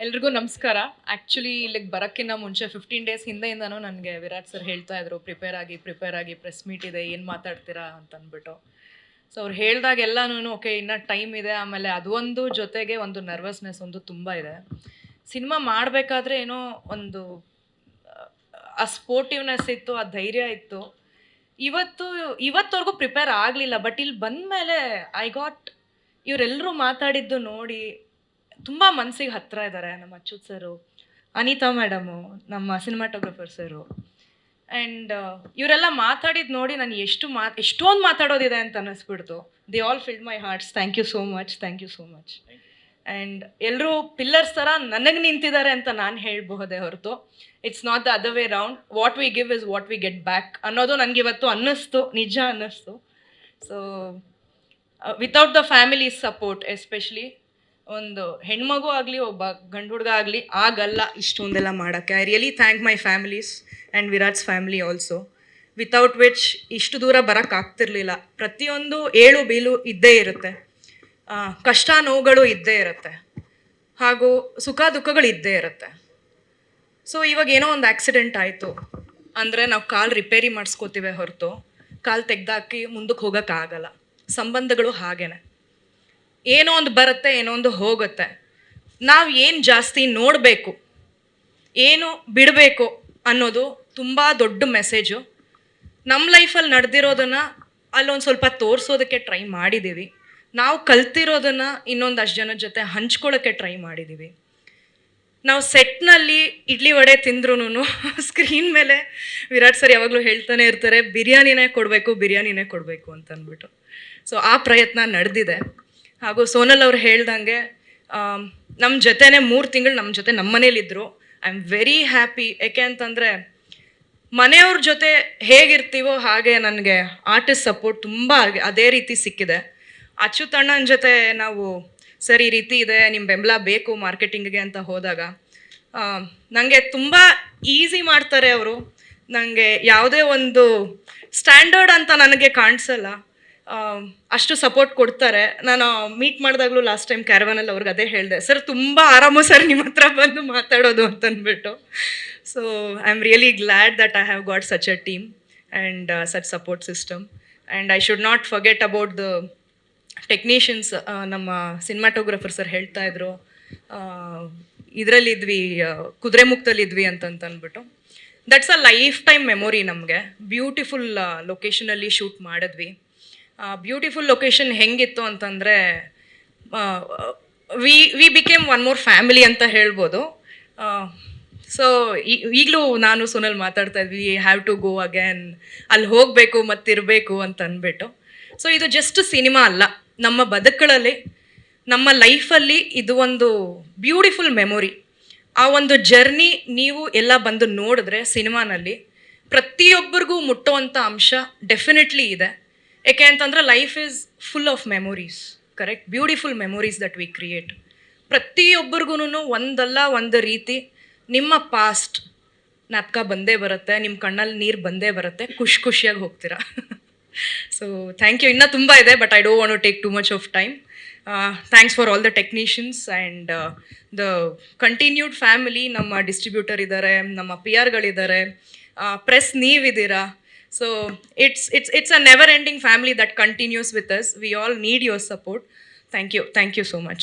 ಎಲ್ರಿಗೂ ನಮಸ್ಕಾರ. ಆ್ಯಕ್ಚುಲಿ ಇಲ್ಲಿಗೆ ಬರೋಕ್ಕಿಂತ ಮುಂಚೆ 15 ಡೇಸ್ ಹಿಂದೆಯಿಂದನೂ ನನಗೆ ವಿರಾಟ್ ಸರ್ ಹೇಳ್ತಾ ಇದ್ರು, ಪ್ರಿಪೇರ್ ಆಗಿ ಪ್ರೆಸ್ ಮೀಟ್ ಇದೆ, ಏನು ಮಾತಾಡ್ತೀರಾ ಅಂತ ಅಂದ್ಬಿಟ್ಟು. ಸೊ ಅವ್ರು ಹೇಳಿದಾಗೆಲ್ಲನೂ ಓಕೆ, ಇನ್ನೂ ಟೈಮ್ ಇದೆ. ಆಮೇಲೆ ಅದು ಒಂದು ಜೊತೆಗೆ ಒಂದು ನರ್ವಸ್ನೆಸ್ ಒಂದು ತುಂಬ ಇದೆ. ಸಿನಿಮಾ ಮಾಡಬೇಕಾದ್ರೆ ಏನೋ ಒಂದು ಆ ಸ್ಪೋರ್ಟಿವ್ನೆಸ್ ಇತ್ತು, ಆ ಧೈರ್ಯ ಇತ್ತು. ಇವತ್ತವರೆಗೂ ಪ್ರಿಪೇರ್ ಆಗಲಿಲ್ಲ. ಬಟ್ ಇಲ್ಲಿ ಬಂದಮೇಲೆ ಇವರೆಲ್ಲರೂ ಮಾತಾಡಿದ್ದು ನೋಡಿ ತುಂಬ ಮನಸ್ಸಿಗೆ ಹತ್ತಿರ ಇದ್ದಾರೆ. ನಮ್ಮ ಅಚ್ಯುತ್ ಸರು, ಅನಿತಾ ಮೇಡಮು, ನಮ್ಮ ಸಿನಿಮಾಟೋಗ್ರಫರ್ ಸರು. ಆ್ಯಂಡ್ ಇವರೆಲ್ಲ ಮಾತಾಡಿದ್ದು ನೋಡಿ ನಾನು ಎಷ್ಟೊಂದು ಮಾತಾಡೋದಿದೆ ಅಂತ ಅನ್ನಿಸ್ಬಿಡ್ತು. They all filled my hearts. Thank you so much. And ಎಲ್ಲರೂ ಪಿಲ್ಲರ್ಸ್ ಥರ ನನಗೆ ನಿಂತಿದ್ದಾರೆ ಅಂತ ನಾನು ಹೇಳಬಹುದೇ ಹೊರತು it's not the other way round. What we give is what we get back ಅನ್ನೋದು ನನಗಿವತ್ತು ನಿಜ ಅನ್ನಿಸ್ತು. So without the family support, especially ಒಂದು ಹೆಣ್ಮಗು ಆಗಲಿ ಒಬ್ಬ ಗಂಡು ಹುಡುಗ ಆಗಲಿ ಆಗಲ್ಲ ಇಷ್ಟೊಂದೆಲ್ಲ ಮಾಡೋಕ್ಕೆ. I really thank my families and Virat's family also, without which ಇಷ್ಟು ದೂರ ಬರೋಕ್ಕಾಗ್ತಿರ್ಲಿಲ್ಲ. ಪ್ರತಿಯೊಂದು ಏಳು ಬೀಳು ಇದ್ದೇ ಇರುತ್ತೆ, ಕಷ್ಟ ನೋವುಗಳು ಇದ್ದೇ ಇರುತ್ತೆ, ಹಾಗೂ ಸುಖ ದುಃಖಗಳು ಇದ್ದೇ ಇರುತ್ತೆ. ಸೊ ಇವಾಗ ಏನೋ ಒಂದು ಆಕ್ಸಿಡೆಂಟ್ ಆಯಿತು ಅಂದರೆ ನಾವು ಕಾಲು ರಿಪೇರಿ ಮಾಡಿಸ್ಕೋತೀವಿ ಹೊರತು ಕಾಲು ತೆಗ್ದಾಕಿ ಮುಂದಕ್ಕೆ ಹೋಗೋಕ್ಕಾಗಲ್ಲ. ಸಂಬಂಧಗಳು ಹಾಗೇನೆ, ಏನೋ ಒಂದು ಬರುತ್ತೆ, ಏನೋ ಒಂದು ಹೋಗುತ್ತೆ. ನಾವು ಏನು ಜಾಸ್ತಿ ನೋಡಬೇಕು, ಏನು ಬಿಡಬೇಕು ಅನ್ನೋದು ತುಂಬ ದೊಡ್ಡ ಮೆಸೇಜು. ನಮ್ಮ ಲೈಫಲ್ಲಿ ನಡೆದಿರೋದನ್ನು ಅಲ್ಲೊಂದು ಸ್ವಲ್ಪ ತೋರಿಸೋದಕ್ಕೆ ಟ್ರೈ ಮಾಡಿದ್ದೀವಿ. ನಾವು ಕಲ್ತಿರೋದನ್ನು ಇನ್ನೊಂದಷ್ಟು ಜನದ ಜೊತೆ ಹಂಚ್ಕೊಳ್ಳೋಕ್ಕೆ ಟ್ರೈ ಮಾಡಿದ್ದೀವಿ. ನಾವು ಸೆಟ್ನಲ್ಲಿ ಇಡ್ಲಿ ವಡೆ ತಿಂದ್ರೂ ಸ್ಕ್ರೀನ್ ಮೇಲೆ ವಿರಾಟ್ ಸರ್ ಯಾವಾಗಲೂ ಹೇಳ್ತಾನೆ ಇರ್ತಾರೆ, ಬಿರಿಯಾನಿನೇ ಕೊಡಬೇಕು ಅಂತ ಅಂದ್ಬಿಟ್ಟು. ಸೊ ಆ ಪ್ರಯತ್ನ ನಡೆದಿದೆ. ಹಾಗೂ ಸೋನಲ್ ಅವ್ರು ಹೇಳ್ದಂಗೆ ನಮ್ಮ ಜೊತೆನೇ 3 ತಿಂಗಳು ನಮ್ಮ ಮನೇಲಿದ್ದರು. I am very happy. ಯಾಕೆ ಅಂತಂದರೆ ಮನೆಯವ್ರ ಜೊತೆ ಹೇಗಿರ್ತೀವೋ ಹಾಗೆ ನನಗೆ ಆರ್ಟಿಸ್ಟ್ ಸಪೋರ್ಟ್ ತುಂಬ ಅದೇ ರೀತಿ ಸಿಕ್ಕಿದೆ. ಅಚ್ಯುತ್ ಅಣ್ಣನ ಜೊತೆ ನಾವು ಸರ್ ಈ ರೀತಿ ಇದೆ, ನಿಮ್ಮ ಬೆಂಬಲ ಬೇಕು ಮಾರ್ಕೆಟಿಂಗ್ಗೆ ಅಂತ ಹೋದಾಗ ನನಗೆ ತುಂಬ ಈಸಿ ಮಾಡ್ತಾರೆ ಅವರು. ನನಗೆ ಯಾವುದೇ ಒಂದು ಸ್ಟ್ಯಾಂಡರ್ಡ್ ಅಂತ ನನಗೆ ಕಾಣಿಸಲ್ಲ, ಅಷ್ಟು ಸಪೋರ್ಟ್ ಕೊಡ್ತಾರೆ. ನಾನು ಮೀಟ್ ಮಾಡಿದಾಗಲೂ ಲಾಸ್ಟ್ ಟೈಮ್ ಕ್ಯಾರವಾನಲ್ಲಿ ಅವ್ರಿಗೆ ಅದೇ ಹೇಳಿದೆ, ಸರ್ ತುಂಬ ಆರಾಮು ಸರ್ ನಿಮ್ಮ ಹತ್ರ ಬಂದು ಮಾತಾಡೋದು ಅಂತಂದ್ಬಿಟ್ಟು. So I am really glad that I have got such a team and such support system. And I should not forget about the technicians. ನಮ್ಮ ಸಿನಿಮಾಟೋಗ್ರಫರ್ ಸರ್ ಹೇಳ್ತಾ ಇದ್ರು, ಇದರಲ್ಲಿದ್ವಿ, ಕುದುರೆಮುಖದಲ್ಲಿದ್ವಿ ಅಂತಂದ್ಬಿಟ್ಟು. That's a life time memory ನಮಗೆ. Beautiful ಲೊಕೇಶನಲ್ಲಿ shoot ಮಾಡಿದ್ವಿ. Beautiful location ಹೆಂಗಿತ್ತು ಅಂತಂದರೆ we became one more family ಅಂತ ಹೇಳ್ಬೋದು. ಸೊ ಈಗಲೂ ನಾನು ಸೋನಲ್ ಮಾತಾಡ್ತಾ ಇದ್ವಿ, ಹ್ಯಾವ್ ಟು ಗೋ ಅಗೇನ್, ಅಲ್ಲಿ ಹೋಗಬೇಕು ಮತ್ತಿರಬೇಕು ಅಂತ ಅಂದ್ಬಿಟ್ಟು. ಸೊ ಇದು ಜಸ್ಟ್ ಸಿನಿಮಾ ಅಲ್ಲ, ನಮ್ಮ ಬದುಕುಗಳಲ್ಲಿ, ನಮ್ಮ ಲೈಫಲ್ಲಿ ಇದು ಒಂದು ಬ್ಯೂಟಿಫುಲ್ ಮೆಮೊರಿ. ಆ ಒಂದು ಜರ್ನಿ ನೀವು ಎಲ್ಲ ಬಂದು ನೋಡಿದ್ರೆ ಸಿನಿಮಾನಲ್ಲಿ ಪ್ರತಿಯೊಬ್ಬರಿಗೂ ಮುಟ್ಟುವಂಥ ಅಂಶ ಡೆಫಿನೆಟ್ಲಿ ಇದೆ. ಏಕೆ ಅಂತಂದರೆ life is full of memories, correct? Beautiful memories that we create. ಪ್ರತಿಯೊಬ್ಬರಿಗೂ ಒಂದಲ್ಲ ಒಂದು ರೀತಿ ನಿಮ್ಮ ಪಾಸ್ಟ್ ಜ್ಞಾಪಕ ಬಂದೇ ಬರುತ್ತೆ, ನಿಮ್ಮ ಕಣ್ಣಲ್ಲಿ ನೀರು ಬಂದೇ ಬರುತ್ತೆ, ಖುಷಿಯಾಗಿ ಹೋಗ್ತೀರಾ. So thank you. ಇನ್ನೂ ತುಂಬ ಇದೆ, but I don't want to take too much of time. Thanks for all the technicians and the continued family. ನಮ್ಮ ಡಿಸ್ಟ್ರಿಬ್ಯೂಟರ್ ಇದ್ದಾರೆ, ನಮ್ಮ PR ಗಳಿದ್ದಾರೆ, ಪ್ರೆಸ್ ನೀವಿದ್ದೀರಾ. So it's a never ending family that continues with us. We all need your support. Thank you so much.